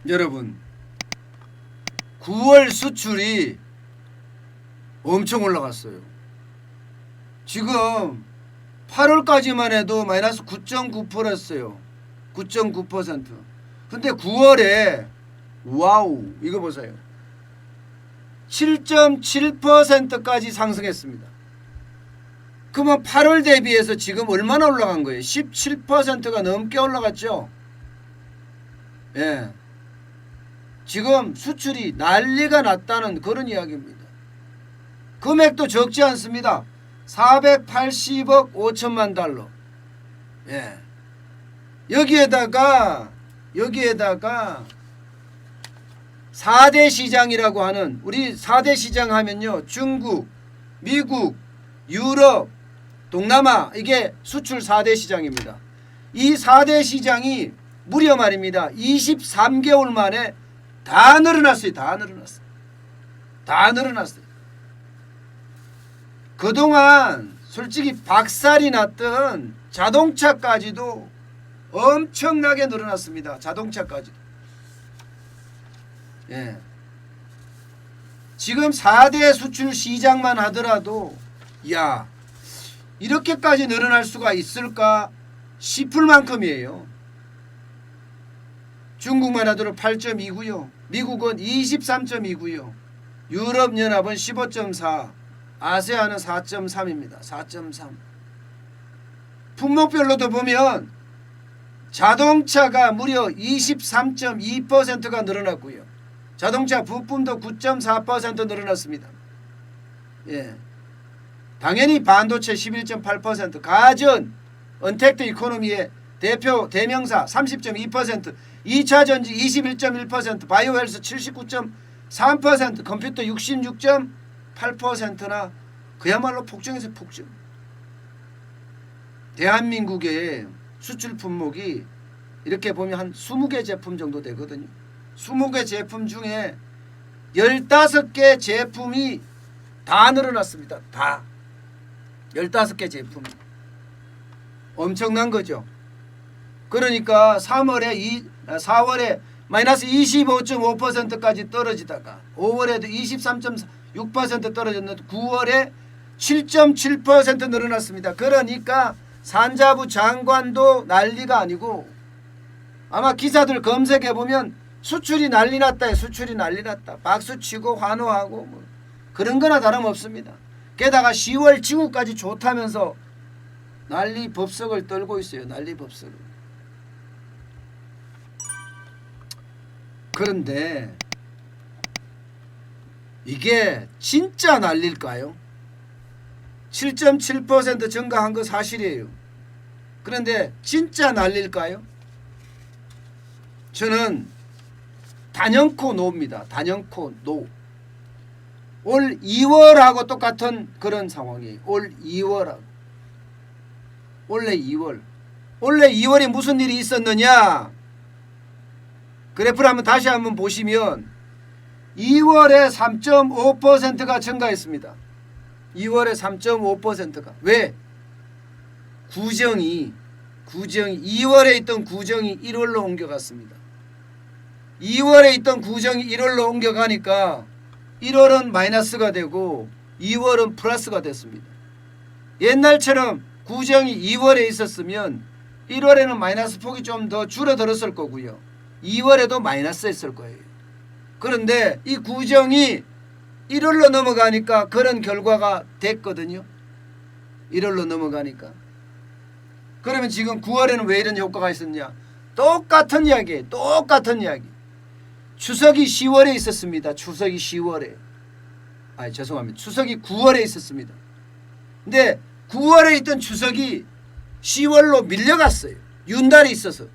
여러분 9월 수출이 엄청 올라갔어요. 지금 8월까지만 해도 마이너스 9.9%였어요. 9.9%. 근데 9월에 와우 이거 보세요. 7.7%까지 상승했습니다. 그러면 8월 대비해서 지금 얼마나 올라간 거예요? 17%가 넘게 올라갔죠. 예. 지금 수출이 난리가 났다는 그런 이야기입니다. 금액도 적지 않습니다. 480억 5천만 달러. 예. 여기에다가 4대 시장이라고 하는, 우리 4대 시장 하면요, 중국, 미국, 유럽, 동남아, 이게 수출 4대 시장입니다. 이 4대 시장이 무려 말입니다 23개월 만에 다 늘어났어요. 다 늘어났어요. 그동안 솔직히 박살이 났던 자동차까지도 엄청나게 늘어났습니다. 자동차까지도. 예. 지금 4대 수출 시장만 하더라도 야, 이렇게까지 늘어날 수가 있을까 싶을 만큼이에요. 중국만 하더라도 8.2고요. 미국은 23.2고요. 유럽연합은 15.4, 아세안은 4.3입니다. 4.3. 품목별로도 보면 자동차가 무려 23.2%가 늘어났고요. 자동차 부품도 9.4% 늘어났습니다. 예. 당연히 반도체 11.8%, 가전, 언택트 이코노미의 대표 대명사 30.2%, 2차전지 21.1%, 바이오헬스 79.3%, 컴퓨터 66.8%나 그야말로 폭증에서 폭증. 대한민국의 수출 품목이 이렇게 보면 한 20개 제품 정도 되거든요. 20개 제품 중에 15개 제품이 다 늘어났습니다. 다. 15개 제품. 엄청난 거죠. 그러니까 4월에 마이너스 25.5%까지 떨어지다가 5월에도 23.6% 떨어졌는데 9월에 7.7% 늘어났습니다. 그러니까 산자부 장관도 난리가 아니고, 아마 기사들 검색해보면 수출이 난리 났다, 수출이 난리 났다, 박수치고 환호하고 뭐 그런 거나 다름없습니다. 게다가 10월 지구까지 좋다면서 난리 법석을 떨고 있어요. 난리 법석을. 그런데 이게 진짜 난리일까요? 7.7% 증가한 거 사실이에요. 그런데 진짜 난리일까요? 저는 단연코 노입니다. 단연코 노. 올 2월하고 똑같은 그런 상황이에요. 올 2월하고. 원래 2월에 무슨 일이 있었느냐? 그래프를 다시 한번 보시면 2월에 3.5%가 증가했습니다. 2월에 3.5%가. 왜? 구정이 2월에 있던 구정이 1월로 옮겨갔습니다. 2월에 있던 구정이 1월로 옮겨가니까 1월은 마이너스가 되고 2월은 플러스가 됐습니다. 옛날처럼 구정이 2월에 있었으면 1월에는 마이너스 폭이 좀 더 줄어들었을 거고요. 2월에도 마이너스였을 거예요. 그런데 이 구정이 1월로 넘어가니까 그런 결과가 됐거든요. 1월로 넘어가니까. 그러면 지금 9월에는 왜 이런 효과가 있었냐? 똑같은 이야기예요. 똑같은 이야기. 추석이 10월에 있었습니다. 추석이 10월에. 죄송합니다. 추석이 9월에 있었습니다. 근데 9월에 있던 추석이 10월로 밀려갔어요. 윤달이 있어서.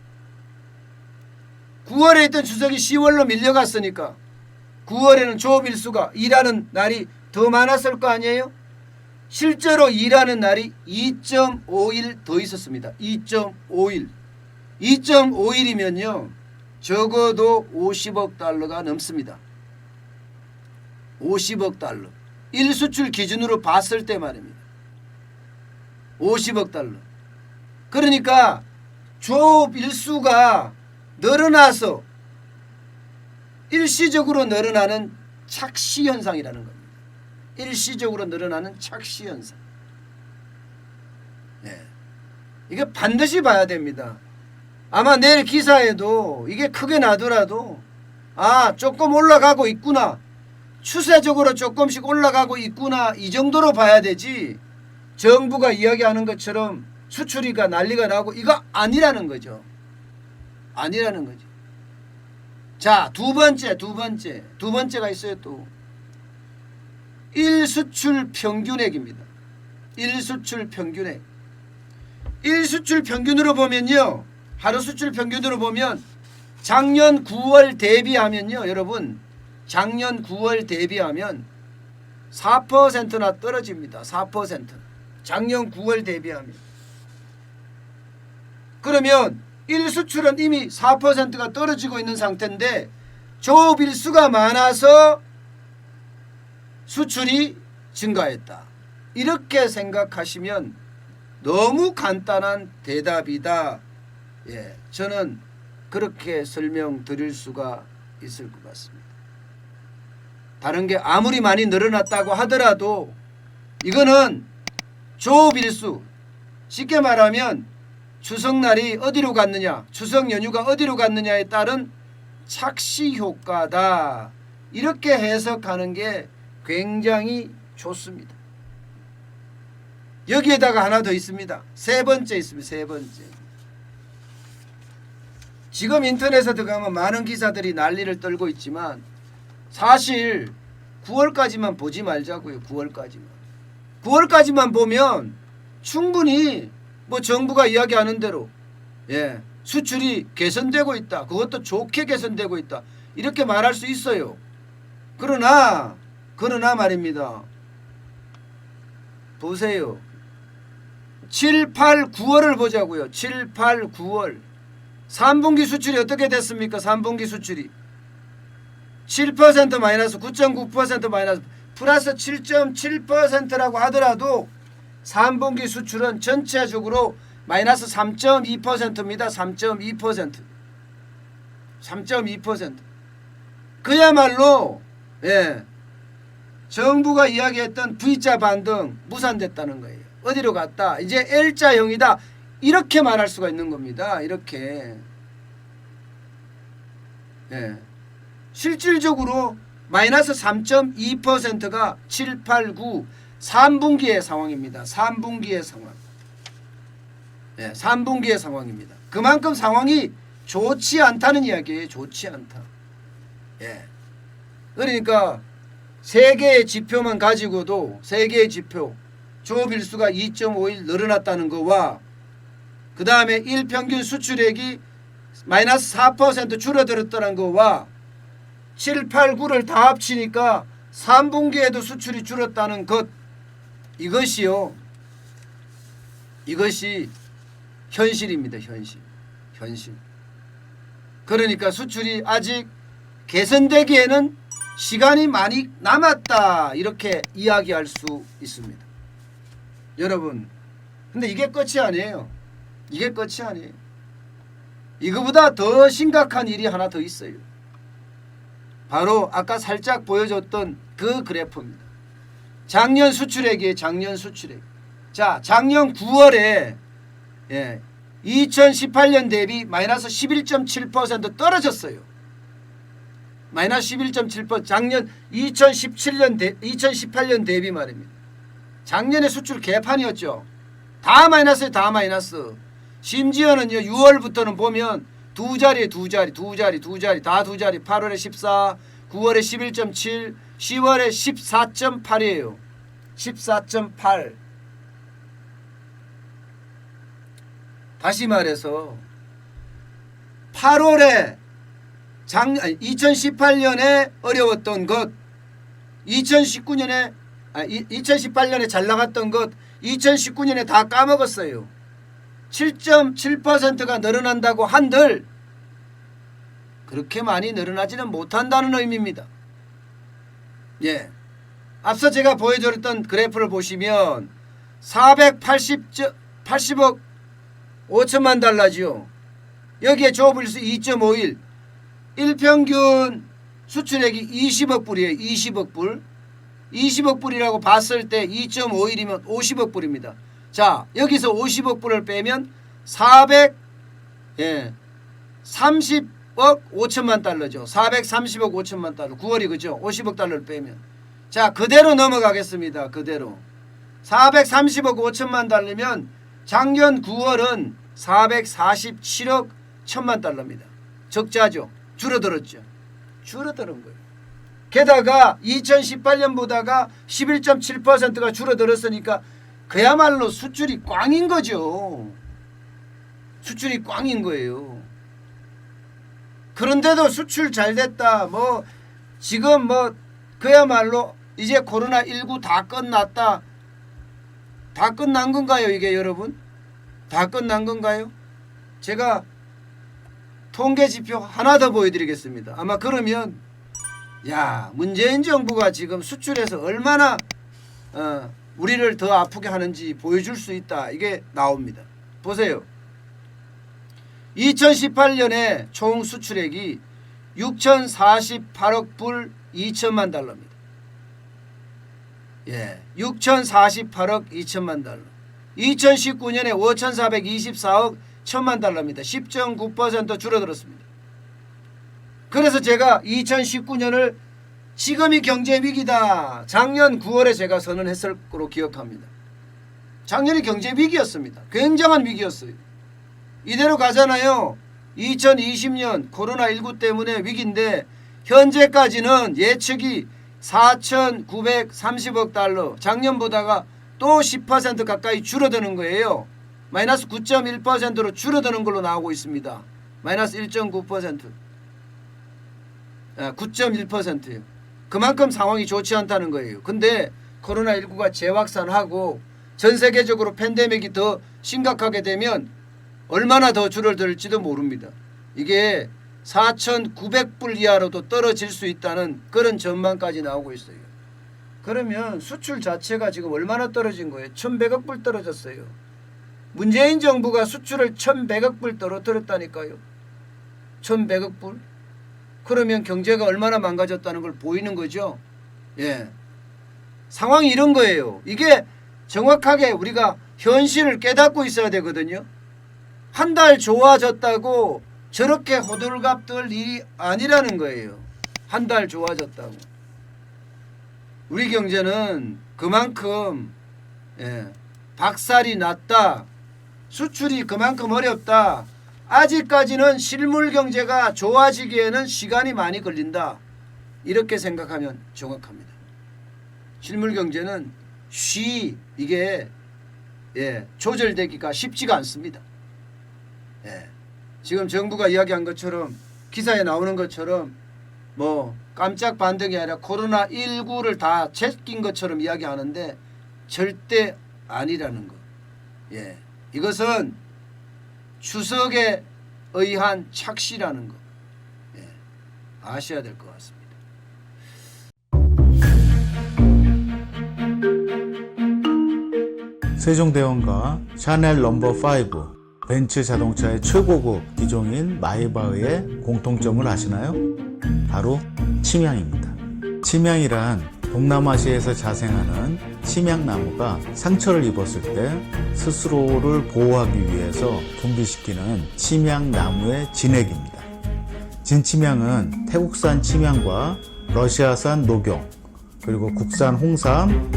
9월에 있던 추석이 10월로 밀려갔으니까 9월에는 조업일수가 일하는 날이 더 많았을 거 아니에요? 실제로 일하는 날이 2.5일 더 있었습니다. 2.5일. 2.5일이면요. 적어도 50억 달러가 넘습니다. 50억 달러. 일수출 기준으로 봤을 때 말입니다. 50억 달러. 그러니까 조업 일수가 늘어나서 일시적으로 늘어나는 착시 현상이라는 겁니다. 일시적으로 늘어나는 착시 현상. 네. 이게 반드시 봐야 됩니다. 아마 내일 기사에도 이게 크게 나더라도 조금 올라가고 있구나, 추세적으로 조금씩 올라가고 있구나, 이 정도로 봐야 되지 정부가 이야기하는 것처럼 수출이가 난리가 나고 이거 아니라는 거죠. 아니라는 거죠. 자, 두 번째가 있어요. 또 일수출 평균액입니다. 일수출 평균액. 일수출 평균으로 보면요, 하루 수출 평균으로 보면 작년 9월 대비하면요, 여러분, 작년 9월 대비하면 4%나 떨어집니다. 4%. 작년 9월 대비하면. 그러면 일수출은 이미 4%가 떨어지고 있는 상태인데 조업일수가 많아서 수출이 증가했다. 이렇게 생각하시면 너무 간단한 대답이다. 예, 저는 그렇게 설명드릴 수가 있을 것 같습니다. 다른 게 아무리 많이 늘어났다고 하더라도 이거는 조업일수, 쉽게 말하면 추석날이 어디로 갔느냐, 추석 연휴가 어디로 갔느냐에 따른 착시 효과다. 이렇게 해석하는 게 굉장히 좋습니다. 여기에다가 하나 더 있습니다. 세 번째 있습니다. 세 번째. 지금 인터넷에 들어가면 많은 기사들이 난리를 떨고 있지만 사실 9월까지만 보지 말자고요. 9월까지만 보면 충분히 뭐 정부가 이야기하는 대로 수출이 개선되고 있다. 그것도 좋게 개선되고 있다. 이렇게 말할 수 있어요. 그러나 말입니다. 보세요. 7, 8, 9월을 보자고요. 7, 8, 9월. 3분기 수출이 어떻게 됐습니까? 3분기 수출이 7% 마이너스 9.9% 마이너스 플러스 7.7%라고 하더라도 3분기 수출은 전체적으로 마이너스 3.2%입니다. 3.2%. 그야말로 정부가 이야기했던 V자 반등 무산됐다는 거예요. 어디로 갔다? 이제 L자형이다. 이렇게 말할 수가 있는 겁니다. 이렇게. 실질적으로 마이너스 3.2%가 7, 8, 9 3분기의 상황입니다. 3분기의 상황. 3분기의 상황입니다. 그만큼 상황이 좋지 않다는 이야기예요. 좋지 않다. 그러니까 세 개의 지표만 가지고도 세 개의 지표 조업일수가 2.5일 늘어났다는 거와 그 다음에 일평균 수출액이 마이너스 4% 줄어들었다는 거와 7, 8, 9를 다 합치니까 3분기에도 수출이 줄었다는 것, 이것이 현실입니다. 현실. 그러니까 수출이 아직 개선되기에는 시간이 많이 남았다. 이렇게 이야기할 수 있습니다. 여러분, 근데 이게 끝이 아니에요. 이거보다 더 심각한 일이 하나 더 있어요. 바로 아까 살짝 보여줬던 그 그래프입니다. 작년 수출액이에요. 자, 작년 9월에 2018년 대비 마이너스 11.7% 떨어졌어요. 마이너스 11.7%. 작년 2018년 대비 말입니다. 작년에 수출 개판이었죠. 다 마이너스예요. 다 마이너스. 심지어는요, 6월부터는 보면 두 자리, 다 두 자리. 8월에 14, 9월에 11.7, 10월에 14.8이에요. 14.8. 다시 말해서 8월에 2018년에 어려웠던 것, 2018년에 잘 나갔던 것, 2019년에 다 까먹었어요. 7.7%가 늘어난다고 한들 그렇게 많이 늘어나지는 못한다는 의미입니다. 앞서 제가 보여드렸던 그래프를 보시면 480억 5천만 달러지요. 여기에 조업일수 2.5일, 일평균 수출액이 20억 불이에요. 20억 불. 20억 불이라고 봤을 때 2.51이면 50억 불입니다. 자, 여기서 50억 불을 빼면 30억 5천만 달러죠. 430억 5천만 달러. 9월이 그죠? 50억 달러를 빼면. 자, 그대로 넘어가겠습니다. 그대로. 430억 5천만 달러면 작년 9월은 447억 1천만 달러입니다. 적자죠. 줄어들었죠. 줄어드는 거예요. 게다가 2018년보다가 11.7%가 줄어들었으니까 그야말로 수출이 꽝인 거죠. 수출이 꽝인 거예요. 그런데도 수출 잘 됐다. 뭐 지금 뭐 그야말로 이제 코로나19 다 끝났다. 다 끝난 건가요, 이게 여러분? 다 끝난 건가요? 제가 통계 지표 하나 더 보여드리겠습니다. 아마 그러면 야, 문재인 정부가 지금 수출에서 얼마나 우리를 더 아프게 하는지 보여줄 수 있다. 이게 나옵니다. 보세요. 2018년에 총 수출액이 6,048억 불 2천만 달러입니다. 예, 6,048억 2천만 달러. 2019년에 5,424억 1천만 달러입니다. 10.9% 줄어들었습니다. 그래서 제가 2019년을 지금이 경제 위기다. 작년 9월에 제가 선언했을 거로 기억합니다. 작년이 경제 위기였습니다. 굉장한 위기였어요. 이대로 가잖아요. 2020년 코로나19 때문에 위기인데 현재까지는 예측이 4,930억 달러, 작년보다가 또 10% 가까이 줄어드는 거예요. 마이너스 9.1%로 줄어드는 걸로 나오고 있습니다. 마이너스 1.9%. 9.1%예요. 그만큼 상황이 좋지 않다는 거예요. 근데 코로나19가 재확산하고 전 세계적으로 팬데믹이 더 심각하게 되면 얼마나 더 줄어들지도 모릅니다. 이게 4,900불 이하로도 떨어질 수 있다는 그런 전망까지 나오고 있어요. 그러면 수출 자체가 지금 얼마나 떨어진 거예요? 1,100억 불 떨어졌어요. 문재인 정부가 수출을 1,100억 불 떨어뜨렸다니까요. 1,100억 불? 그러면 경제가 얼마나 망가졌다는 걸 보이는 거죠. 예, 상황이 이런 거예요. 이게 정확하게 우리가 현실을 깨닫고 있어야 되거든요. 한 달 좋아졌다고 저렇게 호들갑 떨 일이 아니라는 거예요. 한 달 좋아졌다고. 우리 경제는 그만큼 박살이 났다. 수출이 그만큼 어렵다. 아직까지는 실물 경제가 좋아지기에는 시간이 많이 걸린다. 이렇게 생각하면 정확합니다. 실물 경제는 이게 조절되기가 쉽지가 않습니다. 지금 정부가 이야기한 것처럼 기사에 나오는 것처럼 뭐 깜짝 반등이 아니라 코로나19를 다 제낀 것처럼 이야기하는데 절대 아니라는 거. 이것은 추석에 의한 착시라는 거. 아셔야 될 것 같습니다. 세종대왕과 샤넬 넘버5 벤츠 자동차의 최고급 기종인 마이바흐의 공통점을 아시나요? 바로 침향입니다. 침향이란 동남아시아에서 자생하는 침향나무가 상처를 입었을 때 스스로를 보호하기 위해서 분비시키는 침향나무의 진액입니다. 진침향은 태국산 침향과 러시아산 녹용, 그리고 국산 홍삼,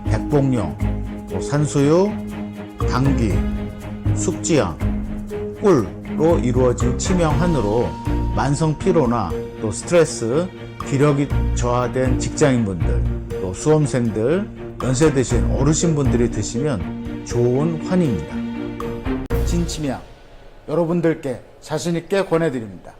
백봉령, 산수유, 당귀, 숙지향, 꿀로 이루어진 침향환으로 만성 피로나 또 스트레스, 기력이 저하된 직장인분들, 또 수험생들, 연세 드신 어르신분들이 드시면 좋은 환입니다. 진침향 여러분들께 자신있게 권해드립니다.